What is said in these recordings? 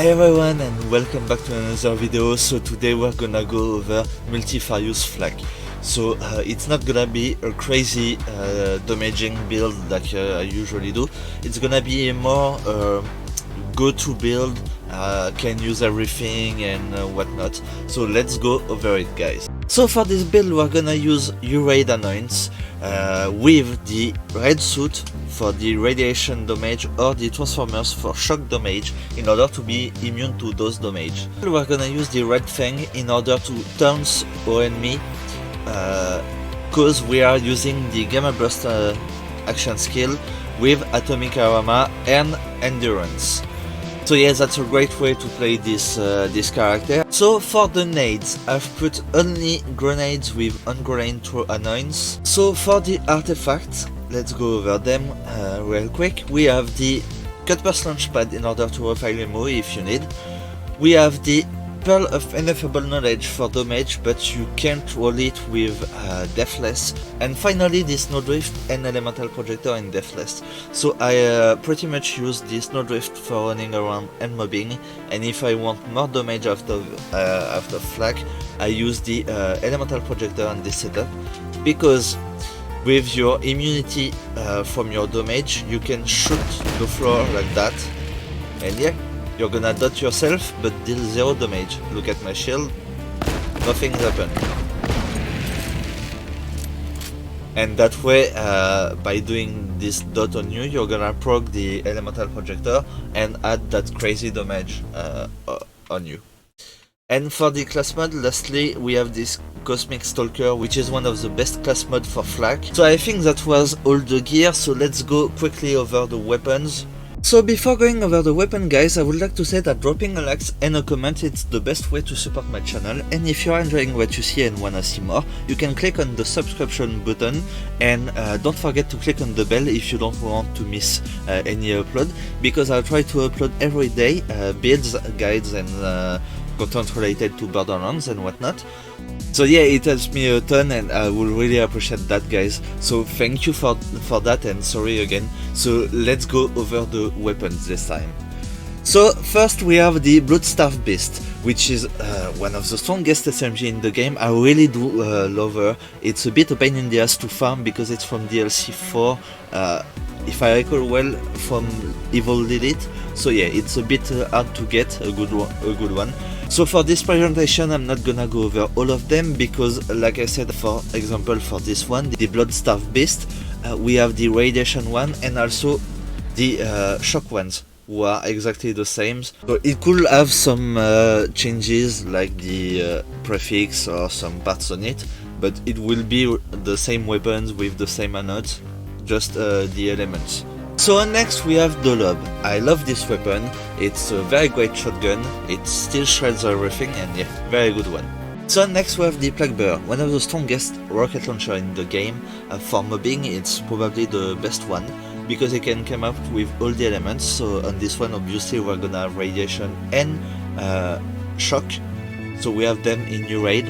Hi everyone and welcome back to another video. So today we're gonna go over Multifarious flag. So it's not gonna be a crazy damaging build like I usually do. It's gonna be a more go-to build, can use everything and whatnot. So let's go over it, guys. So for this build we're gonna use U-Raid annoyance with the red suit for the radiation damage or the transformers for shock damage in order to be immune to those damage. We're gonna use the red fang in order to taunt our enemy cause we are using the gamma burst action skill with atomic aroma and endurance. So yeah, that's a great way to play this character. So for the nades, I've put only grenades with ungrenade throw annoyance. So for the artifacts, let's go over them real quick. We have the Cutburst Launchpad in order to refile ammo if you need. We have the Pearl of Ineffable Knowledge for damage, but you can't roll it with Deathless. And finally the Snowdrift and Elemental Projector in Deathless. So I pretty much use the Snowdrift for running around and mobbing, and if I want more damage after flag, I use the Elemental Projector on this setup, because with your immunity from your damage, you can shoot the floor like that, and yeah, you're gonna dot yourself but deal 0 damage. Look at my shield, nothing's happened. And that way, by doing this dot on you, you're gonna proc the Elemental Projector and add that crazy damage on you. And for the class mod, lastly, we have this Cosmic Stalker, which is one of the best class mod for flag. So I think that was all the gear, so let's go quickly over the weapons. So before going over the weapon, guys, I would like to say that dropping a like and a comment is the best way to support my channel, and if you are enjoying what you see and wanna see more, you can click on the subscription button, and don't forget to click on the bell if you don't want to miss any upload, because I'll try to upload every day builds, guides and content related to Borderlands and whatnot. So yeah, it helps me a ton and I will really appreciate that, guys. So thank you for that, and sorry again. So let's go over the weapons this time. So first we have the Bloodstaff Beast, which is one of the strongest SMG in the game. I really do love her. It's a bit a pain in the ass to farm because it's from DLC 4, if I recall well, from Evil Lilith. So yeah, it's a bit hard to get a good one. So for this presentation, I'm not gonna go over all of them because, like I said, for example, for this one, the Bloodstaff Beast, we have the Radiation one and also the Shock ones, who are exactly the same. So it could have some changes like the prefix or some parts on it, but it will be the same weapons with the same anodes, just the elements. So next we have the Lob. I love this weapon, it's a very great shotgun, it still shreds everything, and yeah, very good one. So next we have the Plague Bearer, one of the strongest rocket launcher in the game. For mobbing it's probably the best one, because it can come up with all the elements. So on this one obviously we're gonna have radiation and shock, so we have them in U-Raid,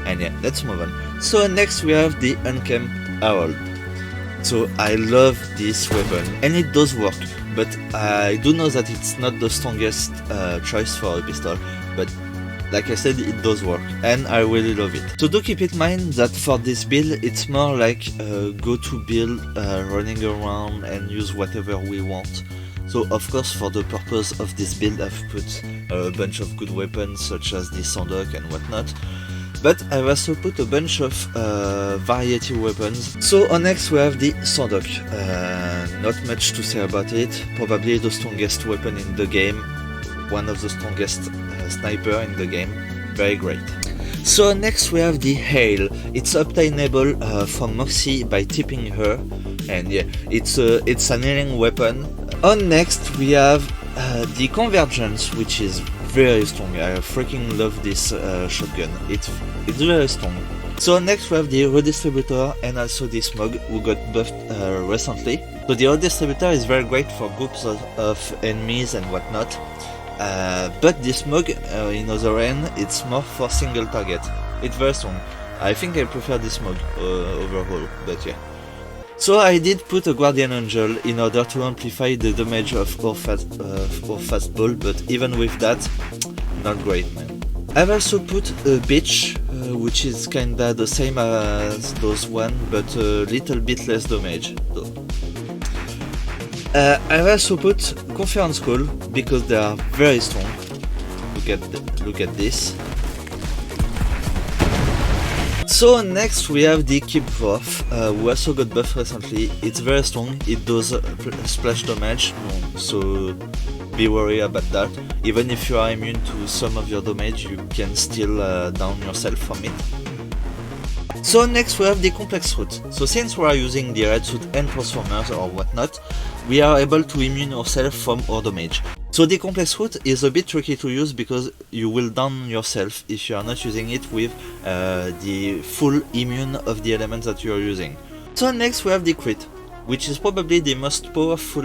and yeah, let's move on. So next we have the Unkempt Herald. So I love this weapon and it does work, but I do know that it's not the strongest choice for a pistol, but like I said, it does work and I really love it. So do keep in mind that for this build it's more like a go-to build, running around and use whatever we want. So of course for the purpose of this build I've put a bunch of good weapons such as the Sandok and whatnot, but I've also put a bunch of variety weapons. So on next we have the Sandok. Not much to say about it, probably the strongest weapon in the game, one of the strongest sniper in the game, very great. So next we have the Hail. It's obtainable from Moxie by tipping her, and yeah, it's an healing weapon. On next we have the Convergence, which is very strong. I freaking love this shotgun, it's very strong. So next we have the Redistributor and also the Smog, who got buffed recently. So the Redistributor is very great for groups of enemies and whatnot, but the Smog, in other hand, it's more for single target. It's very strong. I think I prefer the Smog overall, but yeah. So I did put a Guardian Angel in order to amplify the damage of our fastball, but even with that, not great, man. I've also put a Bitch, which is kinda the same as those one, but a little bit less damage though. I've also put Conference Call because they are very strong. Look at this. So next we have the Keep Buff, who also got buffed recently. It's very strong, it does splash damage, so be worried about that. Even if you are immune to some of your damage, you can still down yourself from it. So next we have the Complex Route. So since we are using the Red Suit and Transformers or whatnot, we are able to immune ourselves from our damage. So the Complex Route is a bit tricky to use because you will down yourself if you are not using it with the full immune of the elements that you are using. So next we have the Crit, which is probably the most powerful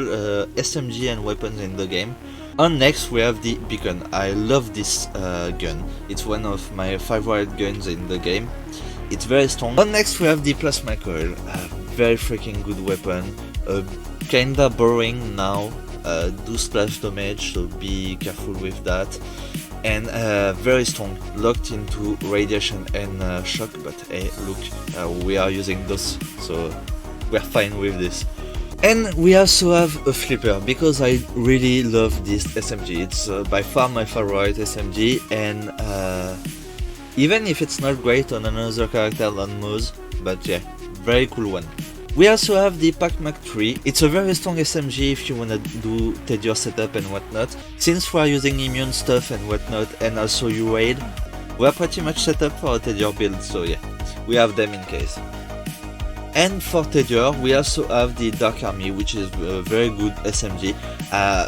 SMG and weapons in the game. And next we have the Beacon. I love this gun, it's one of my favorite guns in the game. It's very strong. And next we have the Plasma Coil, very freaking good weapon, kinda boring now. Do splash damage, so be careful with that, and very strong, locked into radiation and shock, but hey, look, we are using those, so we're fine with this. And we also have a Flipper, because I really love this SMG. It's by far my favorite SMG, and even if it's not great on another character than Moze, but yeah, very cool one. We also have the Pac-Mac 3. It's a very strong SMG if you wanna do Tedious setup and whatnot. Since we are using immune stuff and whatnot, and also U-Raid, we are pretty much set up for a Tedious build, so yeah, we have them in case. And for Tedious, we also have the Dark Army, which is a very good SMG.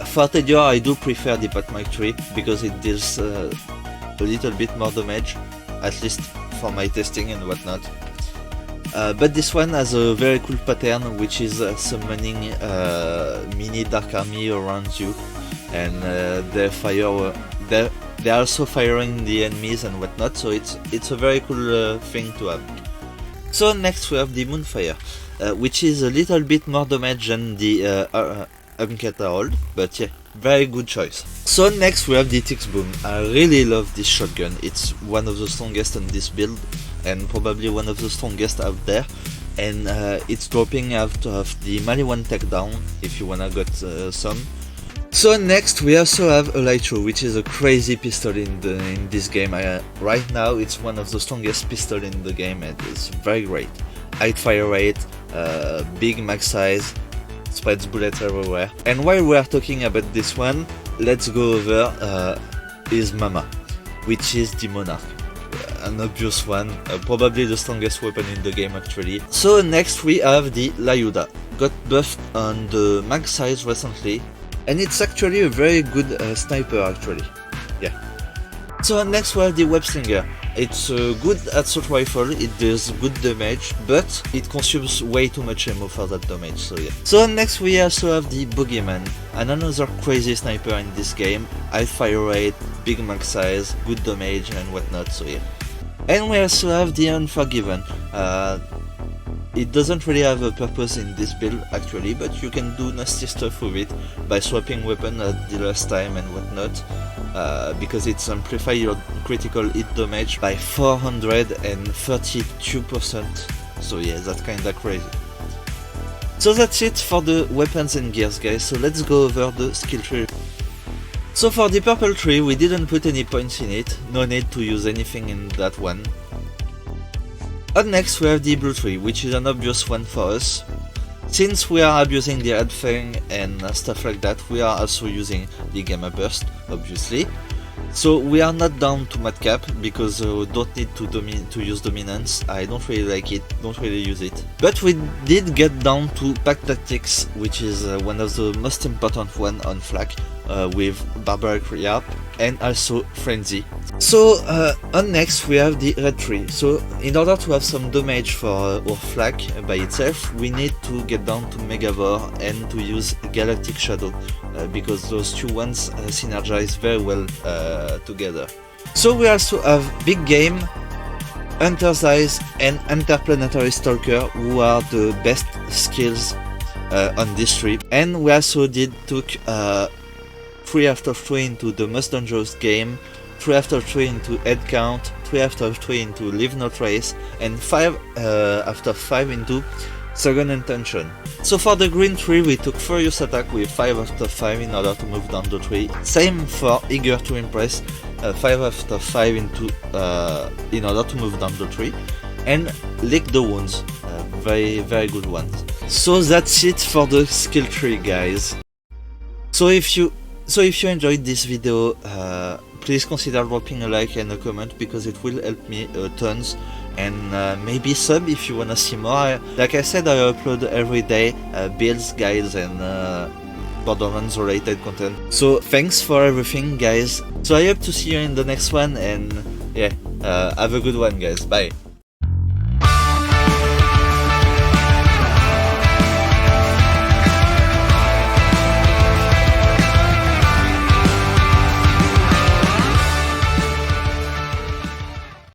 For Tedious, I do prefer the Pac-Mac 3, because it deals a little bit more damage, at least for my testing and whatnot. But this one has a very cool pattern, which is summoning mini Dark Army around you, and they're also firing the enemies and whatnot, so it's a very cool thing to have. So next we have the Moonfire, which is a little bit more damage than the Uncut Herald, but yeah, very good choice. So next we have the Tix Boom. I really love this shotgun, it's one of the strongest on this build, and probably one of the strongest out there, and it's dropping out of the Maliwan takedown if you wanna get some. So next we also have a Lytro, which is a crazy pistol in this game. Right now it's one of the strongest pistols in the game, and it's very great. High fire rate, big max size, spreads bullets everywhere. And while we are talking about this one, let's go over his Mama, which is the Monarch. An obvious one, probably the strongest weapon in the game actually. So next we have the Lyuda, got buffed on the max size recently, and it's actually a very good sniper actually, yeah. So next we have the Web Slinger. It's a good assault rifle, it does good damage, but it consumes way too much ammo for that damage, so yeah. So next we also have the Boogeyman, and another crazy sniper in this game, high fire rate, big max size, good damage and whatnot, so yeah. And we also have the Unforgiven. It doesn't really have a purpose in this build actually, but you can do nasty stuff with it by swapping weapon at the last time and whatnot, because it's amplify your critical hit damage by 432%, so yeah, that's kinda crazy. So that's it for the weapons and gears, guys, so let's go over the skill tree. So for the purple tree, we didn't put any points in it, no need to use anything in that one. And next we have the blue tree, which is an obvious one for us. Since we are abusing the Red Fang and stuff like that, we are also using the Gamma Burst, obviously. So we are not down to Madcap, because we don't need to use Dominance. I don't really like it, don't really use it. But we did get down to Pack Tactics, which is one of the most important one on Flak, with Barbaric Rehab and also Frenzy. So on next we have the red tree. So in order to have some damage for our Flak by itself, we need to get down to Megavore and to use Galactic Shadow, because those two ones synergize very well together. So we also have Big Game, Hunter's Eyes and Interplanetary Stalker, who are the best skills on this trip. And we also took 3 after 3 into the most dangerous game, 3 after 3 into head count, 3 after 3 into leave no trace, and 5 after 5 into second intention. So for the green tree, we took Furious Attack with 5 after 5 in order to move down the tree. Same for Eager to Impress, 5 after 5 into in order to move down the tree. And Lick the Wounds, very good ones. So that's it for the skill tree, guys. So if you enjoyed this video, please consider dropping a like and a comment, because it will help me tons. And maybe sub if you wanna see more. Like I said, I upload every day builds, guides, and Borderlands related content. So thanks for everything, guys. So I hope to see you in the next one, and yeah, have a good one, guys. Bye.